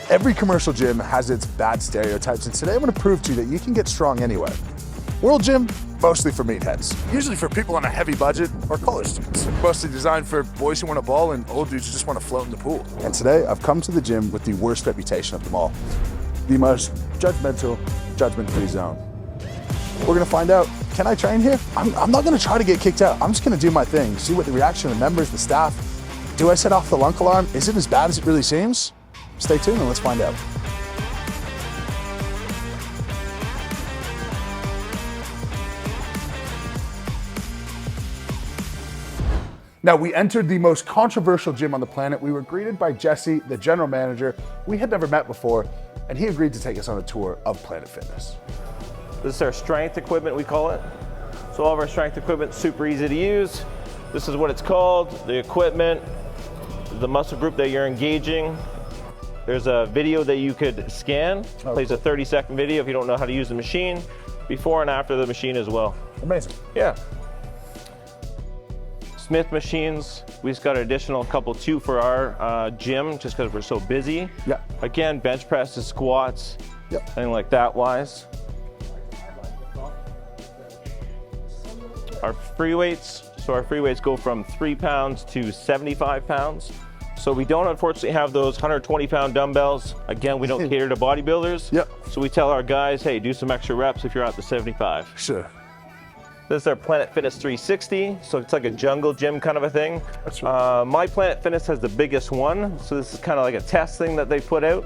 Every commercial gym has its bad stereotypes, and today I'm gonna prove to you that you can get strong anywhere. World Gym, mostly for meatheads. Usually for people on a heavy budget or college students. Mostly designed for boys who want to ball and old dudes who just want to float in the pool. And today I've come to the gym with the worst reputation of them all. The most judgmental, judgment-free zone. We're gonna find out, can I train here? I'm not gonna try to get kicked out. I'm just gonna do my thing, see what the reaction of the members, the staff. Do I set off the lunk alarm? Is it as bad as it really seems? Stay tuned and let's find out. Now, we entered the most controversial gym on the planet. We were greeted by Jesse, the general manager. We had never met before, and he agreed to take us on a tour of Planet Fitness. This is our strength equipment, we call it. So all of our strength equipment, super easy to use. This is what it's called, the equipment, the muscle group that you're engaging. There's a video that you could scan. Plays a 30-second video if you don't know how to use the machine, before and after the machine as well. Amazing. Yeah. Smith machines, we just got an additional two for our gym just because we're so busy. Yeah. Again, bench presses, squats, yeah, anything like that wise. Our free weights, so our free weights go from 3 pounds to 75 pounds. So we don't unfortunately have those 120-pound dumbbells. Again, we don't cater to bodybuilders. Yep. So we tell our guys, hey, do some extra reps if you're at the 75. Sure. This is our Planet Fitness 360, so it's like a jungle gym kind of a thing. That's right. My Planet Fitness has the biggest one, so this is kind of like a test thing that they put out.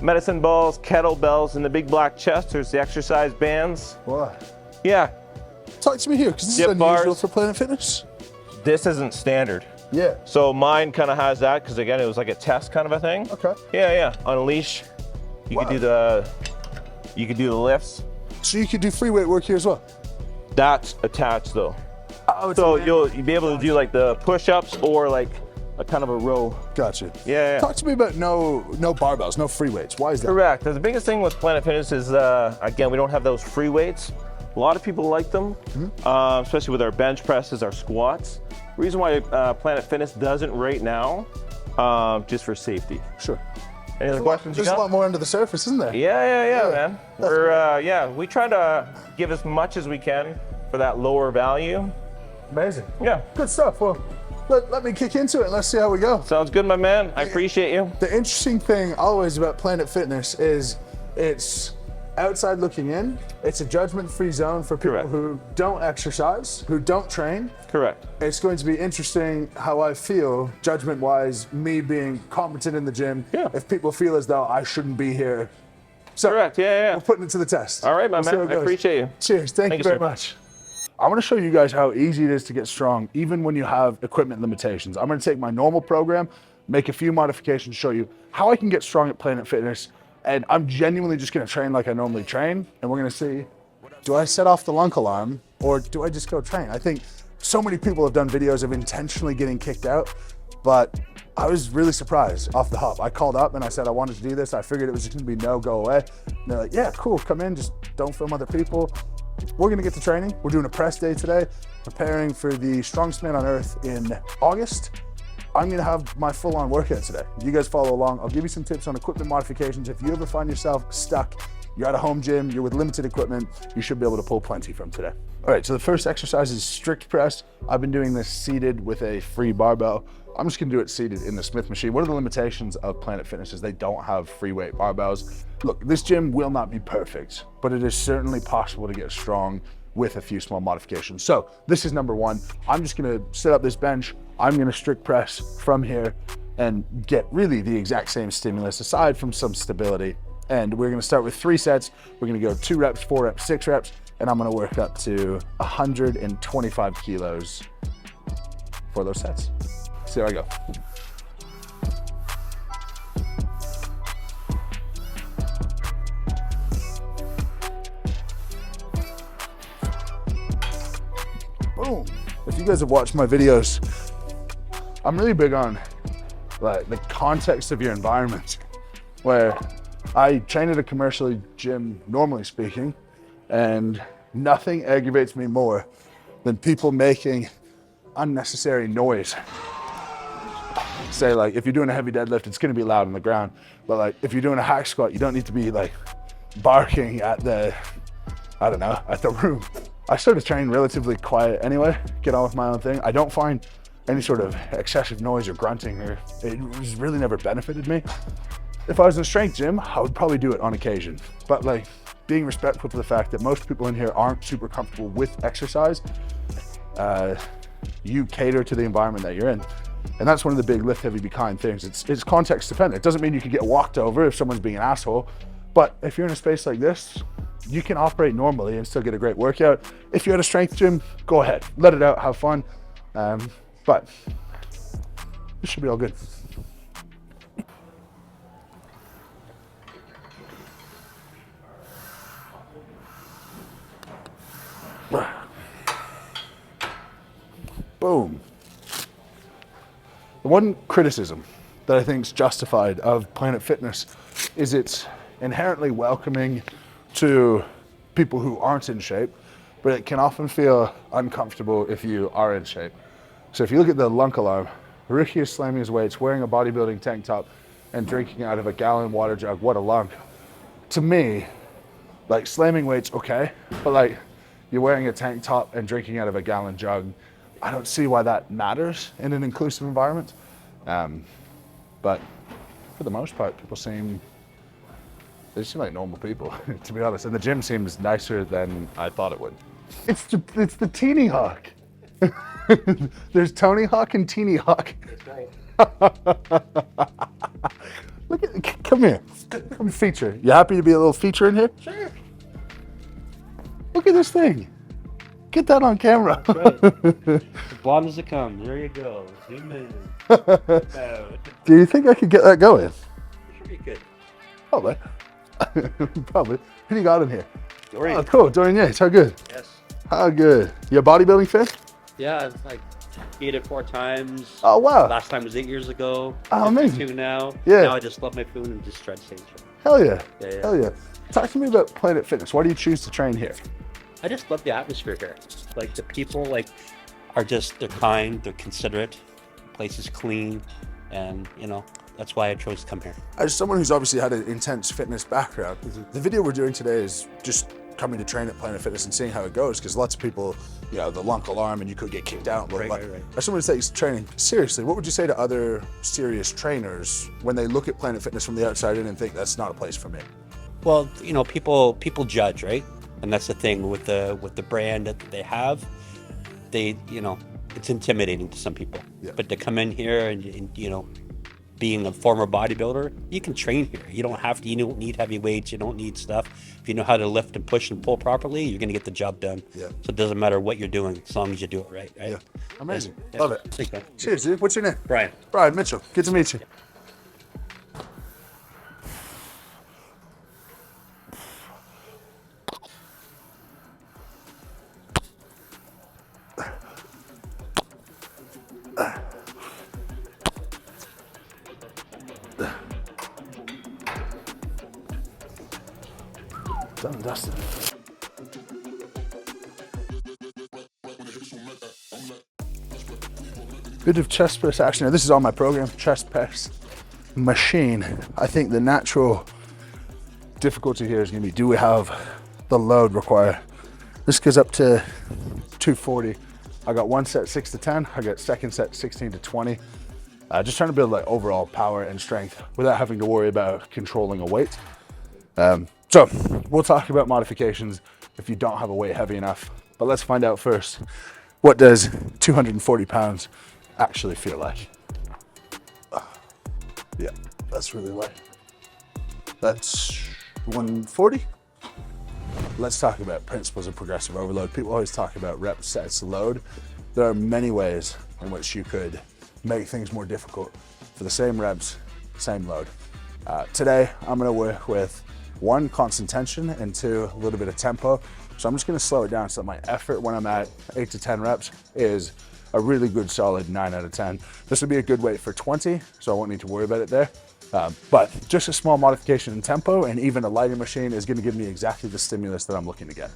Medicine balls, kettlebells, and the big black chest, there's the exercise bands. What? Yeah. Talk to me here, because this is unusual for Planet Fitness. This isn't standard. Yeah. So mine kind of has that, because again, it was like a test kind of a thing. Okay. Yeah. On leash, you could do the lifts. So you could do free weight work here as well? That's attached though. Oh, so you'll be able to do like the push-ups or like a kind of a row. Gotcha. Yeah. Talk to me about no barbells, no free weights. Why is that? Correct. The biggest thing with Planet Fitness is, again, we don't have those free weights. A lot of people like them, especially with our bench presses, our squats. The reason why Planet Fitness doesn't right now, just for safety. Sure. Any other questions you got? There's a lot more under the surface, isn't there? Yeah, man. We try to give as much as we can for that lower value. Amazing. Yeah. Good stuff. Well, let me kick into it and let's see how we go. Sounds good, my man. I appreciate you. The interesting thing always about Planet Fitness is it's outside looking in. It's a judgment-free zone for people who don't exercise, who don't train. Correct. It's going to be interesting how I feel, judgment-wise, me being competent in the gym, if people feel as though I shouldn't be here. So, correct, yeah. We're putting it to the test. All right, my man, I appreciate you. Cheers, thank you very much. I want to show you guys how easy it is to get strong, even when you have equipment limitations. I'm going to take my normal program, make a few modifications, show you how I can get strong at Planet Fitness. And I'm genuinely just gonna train like I normally train, and we're gonna see, do I set off the lunk alarm or do I just go train? I think so many people have done videos of intentionally getting kicked out, but I was really surprised off the hop. I called up and I said I wanted to do this. I figured it was just gonna be no, go away. And they're like, yeah, cool, come in, just don't film other people. We're gonna get to training. We're doing a press day today, preparing for the Strongest Man on Earth in August. I'm gonna have my full-on workout today. You guys follow along. I'll give you some tips on equipment modifications. If you ever find yourself stuck, you're at a home gym, you're with limited equipment, you should be able to pull plenty from today. All right, so the first exercise is strict press. I've been doing this seated with a free barbell. I'm just gonna do it seated in the Smith machine. One of the limitations of Planet Fitness is they don't have free weight barbells. Look, this gym will not be perfect, but it is certainly possible to get strong with a few small modifications. So this is number one. I'm just gonna set up this bench. I'm gonna strict press from here and get really the exact same stimulus aside from some stability. And we're gonna start with 3 sets. We're gonna go 2 reps, 4 reps, 6 reps, and I'm gonna work up to 125 kilos for those sets. See how I go. Boom. If you guys have watched my videos, I'm really big on like the context of your environment, where I train at a commercial gym, normally speaking, and nothing aggravates me more than people making unnecessary noise. say like, if you're doing a heavy deadlift, it's gonna be loud on the ground. But like, if you're doing a hack squat, you don't need to be like barking at the, I don't know, at the room. I started training relatively quiet anyway, get on with my own thing. I don't find any sort of excessive noise or grunting, or it really never benefited me. If I was in a strength gym, I would probably do it on occasion. But like, being respectful to the fact that most people in here aren't super comfortable with exercise, you cater to the environment that you're in. And that's one of the big lift heavy, be kind things. It's context dependent. It doesn't mean you can get walked over if someone's being an asshole, but if you're in a space like this, you can operate normally and still get a great workout. If you're at a strength gym, go ahead, let it out, have fun. But this should be all good. Boom. The one criticism that I think is justified of Planet Fitness is it's inherently welcoming to people who aren't in shape, but it can often feel uncomfortable if you are in shape. So if you look at the lunk alarm, Ricky is slamming his weights, wearing a bodybuilding tank top and drinking out of a gallon water jug. What a lunk. To me, like, slamming weights, okay, but like, you're wearing a tank top and drinking out of a gallon jug, I don't see why that matters in an inclusive environment. But for the most part, people seem like normal people, to be honest. And the gym seems nicer than I thought it would. It's the Teeny Hawk. There's Tony Hawk and Teeny Hawk. That's right. Look at, come here, come feature. You happy to be a little feature in here? Sure. Look at this thing. Get that on camera. That's right. The bottoms to come. There you go. Zoom in. Do you think I could get that going? Should be good. Probably. Probably. Who do you got in here? Dorian. Oh, cool. Dorian Yates. How good? Yes. How good? You a bodybuilding fan? Yeah, I've like ate it 4 times. Oh, wow. Last time was 8 years ago. Oh, amazing. 2 now. Yeah. Now I just love my food and just try to stay in shape. Hell yeah. Yeah. Hell yeah. Talk to me about Planet Fitness. Why do you choose to train here? I just love the atmosphere here. Like the people are they're kind, they're considerate, the place is clean, and that's why I chose to come here. As someone who's obviously had an intense fitness background, the video we're doing today is just coming to train at Planet Fitness and seeing how it goes, because lots of people, the lunk alarm and you could get kicked out. Right. As someone who takes training seriously, what would you say to other serious trainers when they look at Planet Fitness from the outside in and think that's not a place for me? Well, people judge, right? And that's the thing with the brand that they have. It's intimidating to some people. Yeah. But to come in here and being a former bodybuilder, you can train here. You don't need heavy weights. You don't need stuff. If you know how to lift and push and pull properly, you're gonna get the job done. Yeah. So it doesn't matter what you're doing as long as you do it right. Yeah. Amazing. Yeah. Love it. Thanks, man. Cheers, dude. What's your name? Brian. Brian Mitchell. Good to meet you. Done and dusted. Bit of chest press action. Now, this is on my program, chest press machine. I think the natural difficulty here is going to be, do we have the load required? This goes up to 240. I got one set 6 to 10. I got second set 16 to 20. Just trying to build like overall power and strength without having to worry about controlling a weight. So we'll talk about modifications if you don't have a weight heavy enough, but let's find out first, what does 240 pounds actually feel like? Yeah, that's really light. That's 140. Let's talk about principles of progressive overload. People always talk about reps, sets, load. There are many ways in which you could make things more difficult for the same reps, same load. Today, I'm gonna work with 1, constant tension, and 2, a little bit of tempo. So I'm just gonna slow it down so that my effort when I'm at 8 to 10 reps is a really good solid 9 out of 10. This would be a good weight for 20, so I won't need to worry about it there. But just a small modification in tempo and even a lighter machine is gonna give me exactly the stimulus that I'm looking to get.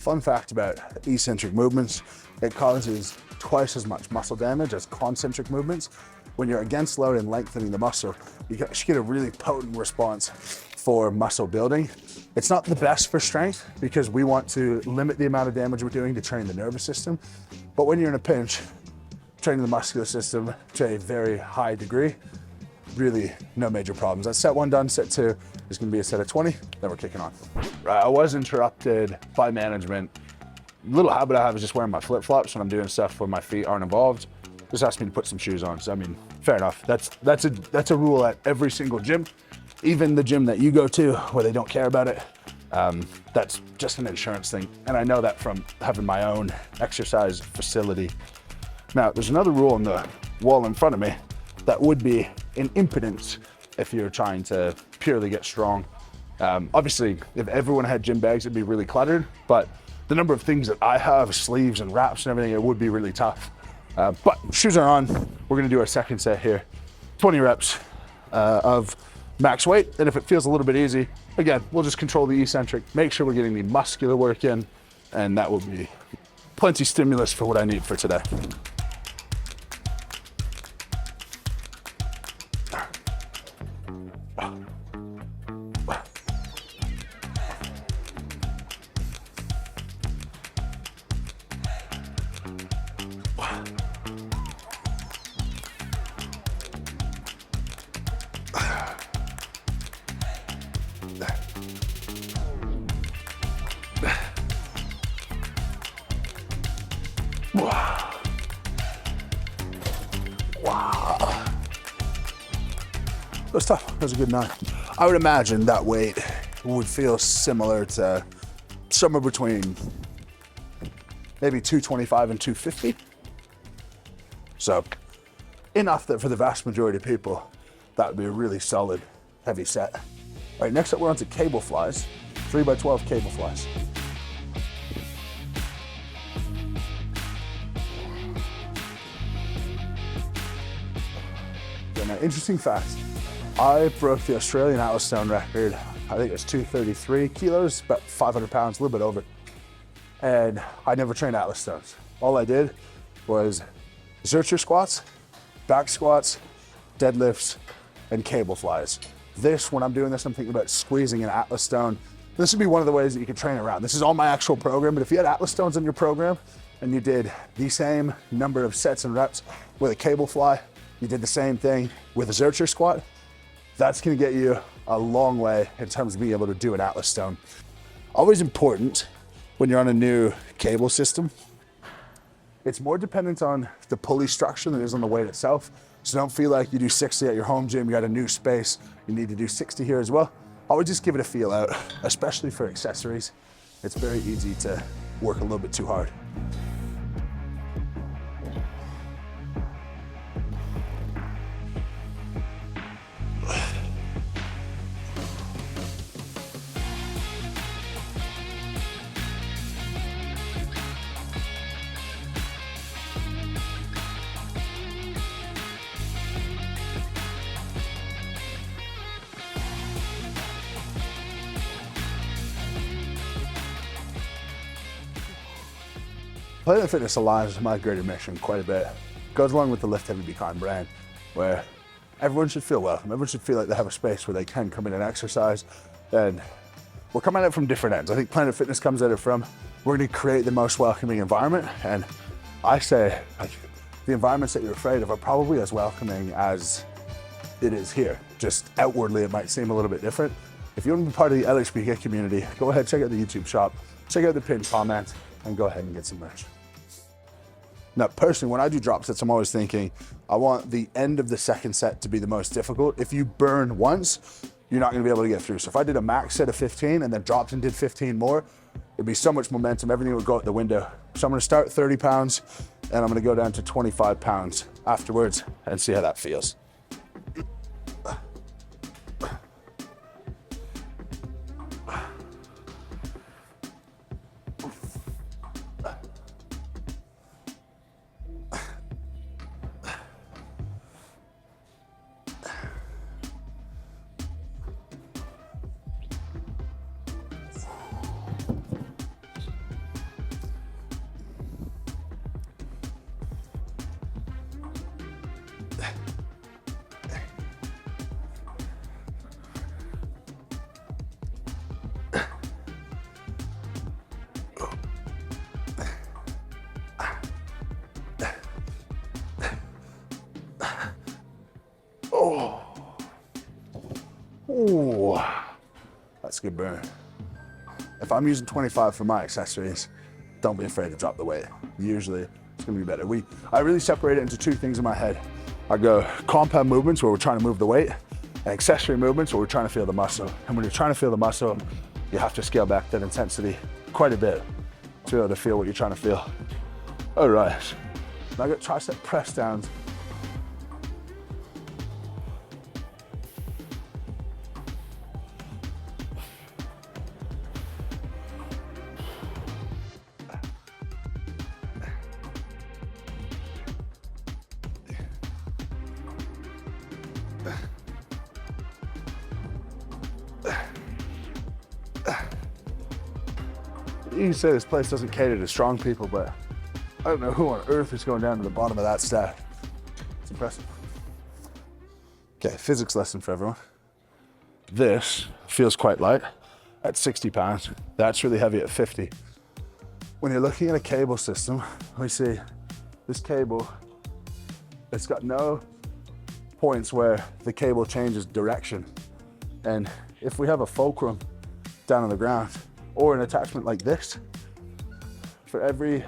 Fun fact about eccentric movements, it causes twice as much muscle damage as concentric movements. When you're against load and lengthening the muscle, you get a really potent response for muscle building. It's not the best for strength because we want to limit the amount of damage we're doing to train the nervous system. But when you're in a pinch, training the muscular system to a very high degree, really no major problems. That's set 1 done. Set 2 is going to be a set of 20, then we're kicking on. Right, I was interrupted by management. Little habit I have is just wearing my flip-flops when I'm doing stuff where my feet aren't involved. Just asked me to put some shoes on. So I mean, fair enough. That's a rule at every single gym, even the gym that you go to where they don't care about it. That's just an insurance thing, and I know that from having my own exercise facility. Now, there's another rule on the wall in front of me that would be an impedance if you're trying to purely get strong. Obviously, if everyone had gym bags, it'd be really cluttered, but the number of things that I have, sleeves and wraps and everything, it would be really tough. But shoes are on. We're gonna do our second set here. 20 reps of max weight. And if it feels a little bit easy, again, we'll just control the eccentric, make sure we're getting the muscular work in, and that will be plenty stimulus for what I need for today. Wow. That was tough. That was a good 9. I would imagine that weight would feel similar to somewhere between maybe 225 and 250. So enough that for the vast majority of people, that would be a really solid, heavy set. All right, next up we're on to cable flies, 3x12 cable flies. Now, interesting fact, I broke the Australian Atlas Stone record. I think it was 233 kilos, about 500 pounds, a little bit over. And I never trained Atlas Stones. All I did was Zercher squats, back squats, deadlifts, and cable flies. This, when I'm doing this, I'm thinking about squeezing an Atlas Stone. This would be one of the ways that you could train around. This is on my actual program, but if you had Atlas Stones in your program and you did the same number of sets and reps with a cable fly, you did the same thing with a Zercher squat, that's gonna get you a long way in terms of being able to do an Atlas Stone. Always important when you're on a new cable system, it's more dependent on the pulley structure than it is on the weight itself. So don't feel like you do 60 at your home gym, you got a new space, you need to do 60 here as well. Always just give it a feel out, especially for accessories. It's very easy to work a little bit too hard. Planet Fitness aligns with my greater mission quite a bit. Goes along with the Lift Heavy Be Kind brand, where everyone should feel welcome. Everyone should feel like they have a space where they can come in and exercise. And we're coming at it from different ends. I think Planet Fitness comes at it from, we're gonna create the most welcoming environment. And I say, like, the environments that you're afraid of are probably as welcoming as it is here. Just outwardly, it might seem a little bit different. If you want to be part of the LHBK community, go ahead, check out the YouTube shop, check out the pinned comment, and go ahead and get some merch. Now, personally, when I do drop sets, I'm always thinking, I want the end of the second set to be the most difficult. If you burn once, you're not gonna be able to get through. So if I did a max set of 15 and then dropped and did 15 more, it'd be so much momentum, everything would go out the window. So I'm gonna start 30 pounds and I'm gonna go down to 25 pounds afterwards and see how that feels. Ooh, that's a good burn. If I'm using 25 for my accessories, don't be afraid to drop the weight. Usually it's gonna be better. I really separate it into two things in my head. I go compound movements where we're trying to move the weight, and accessory movements where we're trying to feel the muscle. And when you're trying to feel the muscle, you have to scale back that intensity quite a bit to be able to feel what you're trying to feel. All right, now I got tricep press downs. You can say this place doesn't cater to strong people, but I don't know who on earth is going down to the bottom of that stack. It's impressive. Okay, physics lesson for everyone. This feels quite light at 60 pounds. That's really heavy at 50. When you're looking at a cable system, we see this cable, it's got no points where the cable changes direction. And if we have a fulcrum down on the ground, or an attachment like this, for every,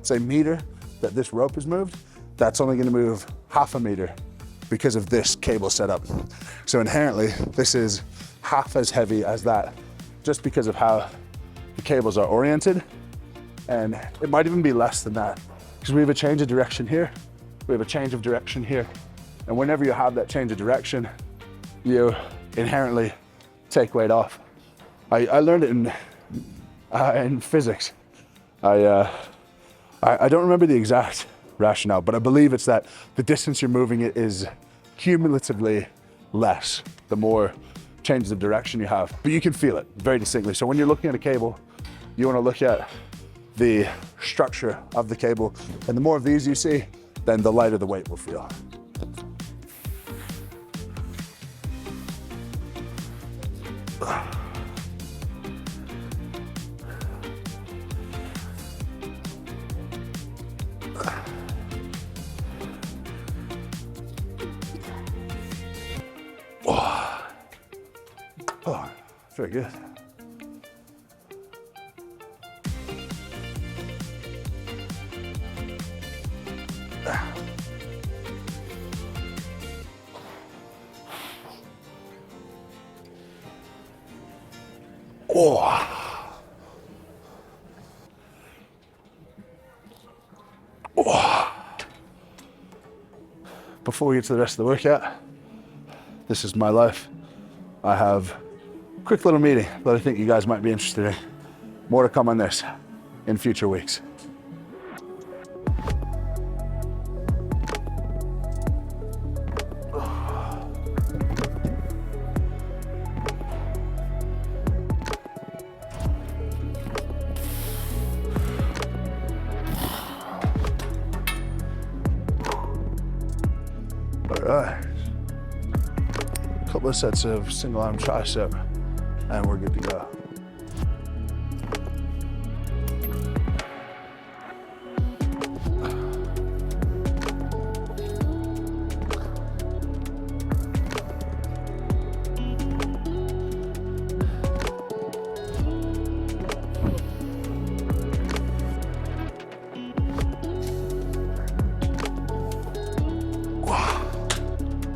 say, meter that this rope is moved, that's only gonna move half a meter because of this cable setup. So inherently, this is half as heavy as that, just because of how the cables are oriented. And it might even be less than that, because we have a change of direction here, we have a change of direction here. And whenever you have that change of direction, you inherently take weight off. I learned it in physics. I don't remember the exact rationale, but I believe it's that the distance you're moving it is cumulatively less, the more changes of direction you have. But you can feel it very distinctly. So when you're looking at a cable, you want to look at the structure of the cable, and the more of these you see, then the lighter the weight will feel. Oh, very good. Oh. Oh. Before we get to the rest of the workout, this is my life. I have a quick little meeting that I think you guys might be interested in. More to come on this in future weeks. All right, a couple of sets of single arm tricep and we're good to go.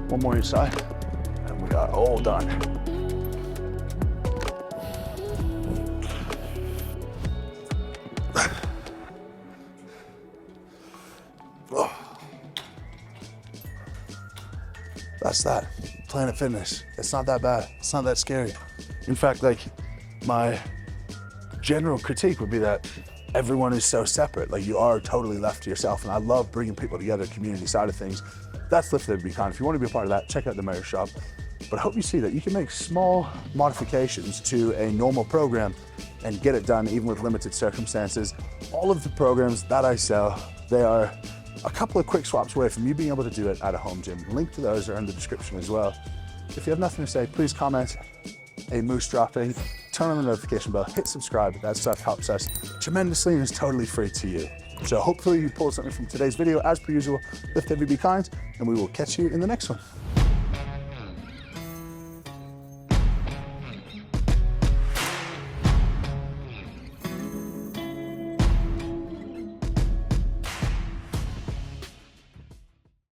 One more each side, and we are all done. That's that. Planet Fitness. It's not that bad. It's not that scary. In fact, like, my general critique would be that everyone is so separate. Like, you are totally left to yourself, and I love bringing people together, community side of things. That's Lift That Be Kind. If you want to be a part of that, check out the Mirror Shop. But I hope you see that you can make small modifications to a normal program and get it done even with limited circumstances. All of the programs that I sell, they are a couple of quick swaps away from you being able to do it at a home gym. Link to those are in the description as well. If you have nothing to say, please comment a moose dropping, turn on the notification bell, hit subscribe. That stuff helps us tremendously and is totally free to you. So hopefully you pulled something from today's video. As per usual, lift heavy, be kind, and we will catch you in the next one.